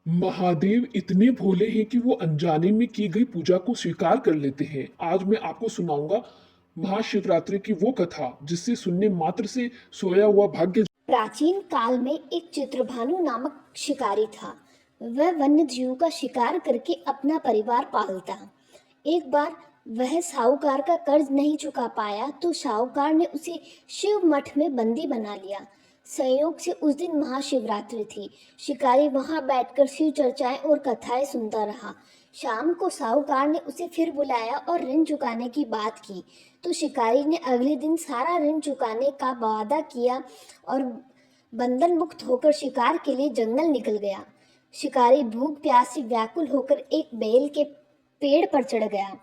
महादेव इतने भोले हैं कि वो अनजाने में की गई पूजा को स्वीकार कर लेते हैं। आज मैं आपको सुनाऊंगा महाशिवरात्रि की वो कथा जिससे सुनने मात्र से सोया हुआ भाग्य। प्राचीन काल में एक चित्रभानु नामक शिकारी था। वह वन्य जीव का शिकार करके अपना परिवार पालता। एक बार वह साहूकार का कर्ज नहीं चुका पाया तो साहूकार ने उसे शिव मठ में बंदी बना लिया। संयोग से उस दिन महाशिवरात्रि थी। शिकारी वहां बैठकर शिव चर्चाएं और कथाएं सुनता रहा। शाम को साहूकार ने उसे फिर बुलाया और ऋण चुकाने की बात की। तो शिकारी ने अगले दिन सारा ऋण चुकाने का वादा किया और बंधन मुक्त होकर शिकार के लिए जंगल निकल गया। शिकारी भूख प्यास से व्याकुल होकर एक बेल के पेड़ पर चढ़ गया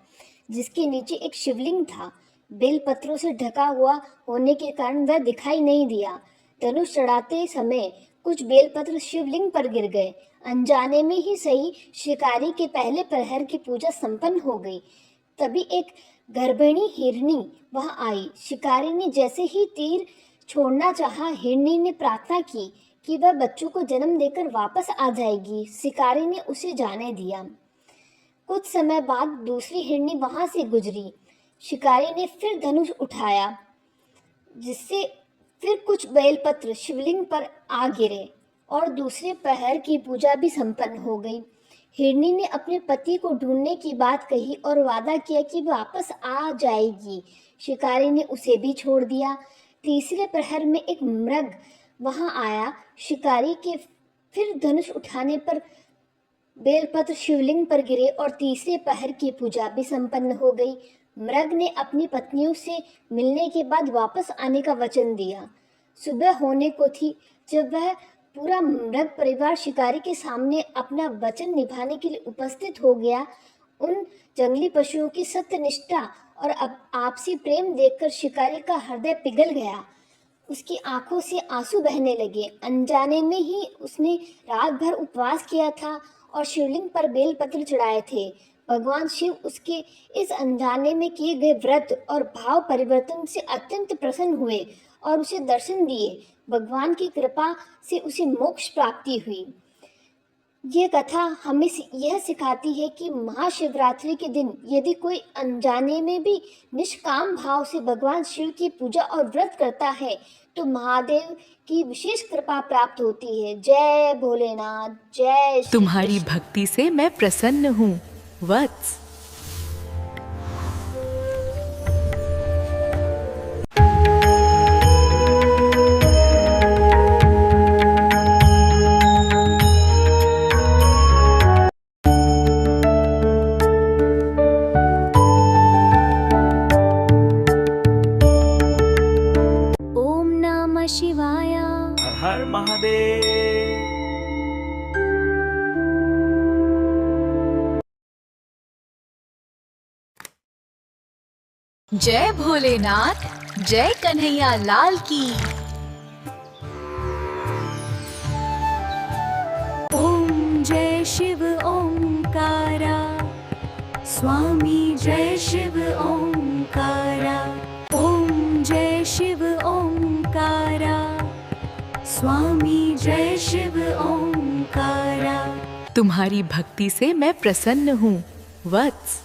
जिसके नीचे एक शिवलिंग था। बेल पत्रों से ढका हुआ होने के कारण वह दिखाई नहीं दिया। धनुष चढ़ाते समय कुछ बेलपत्र शिवलिंग पर गिर गए। अनजाने में ही सही शिकारी के पहले प्रहर की पूजा संपन्न हो गई। तभी एक गर्भिणी हिरनी वहां आई। शिकारी ने जैसे ही तीर छोड़ना चाहा, हिरनी ने प्रार्थना की कि वह बच्चों को जन्म देकर वापस आ जाएगी। शिकारी ने उसे जाने दिया। कुछ समय बाद दूसरी हिरनी वहां से गुजरी। शिकारी ने फिर धनुष उठाया जिससे फिर कुछ बेलपत्र शिवलिंग पर आ गिरे और दूसरे प्रहर की पूजा भी संपन्न हो गई। हिरनी ने अपने पति को ढूंढने की बात कही और वादा किया कि वापस आ जाएगी। शिकारी ने उसे भी छोड़ दिया। तीसरे प्रहर में एक मृग वहां आया। शिकारी के फिर धनुष उठाने पर बेलपत्र शिवलिंग पर गिरे और तीसरे प्रहर की पूजा भी संपन्न हो गई। मृग ने अपनी पत्नियों से मिलने के बाद वापस आने का वचन दिया। सुबह होने को थी जब वह पूरा मृग परिवार शिकारी के सामने अपना वचन निभाने के लिए उपस्थित हो गया। उन जंगली पशुओं की सत्यनिष्ठा और आपसी प्रेम देखकर शिकारी का हृदय पिघल गया। उसकी आंखों से आंसू बहने लगे। अनजाने में ही उसने रात भर उपवास किया था और शिवलिंग पर बेलपत्र चढ़ाए थे। भगवान शिव उसके इस अनजाने में किए गए व्रत और भाव परिवर्तन से अत्यंत प्रसन्न हुए और उसे दर्शन दिए। भगवान की कृपा से उसे मोक्ष प्राप्ति हुई। ये कथा हमें यह सिखाती है कि महाशिवरात्रि के दिन यदि कोई अनजाने में भी निष्काम भाव से भगवान शिव की पूजा और व्रत करता है तो महादेव की विशेष कृपा प्राप्त होती है। जय भोलेनाथ, जय श्री तुम्हारी कृष्ण। भक्ति से मैं प्रसन्न हूँ वत्स। ओम नमः शिवाय। हर हर महादेव। जय भोलेनाथ, जय कन्हैया लाल की। ओम जय शिव ओंकारा, स्वामी जय शिव ओंकारा। ओम जय शिव ओंकारा, स्वामी जय शिव ओंकारा। तुम्हारी भक्ति से मैं प्रसन्न हूँ वत्स।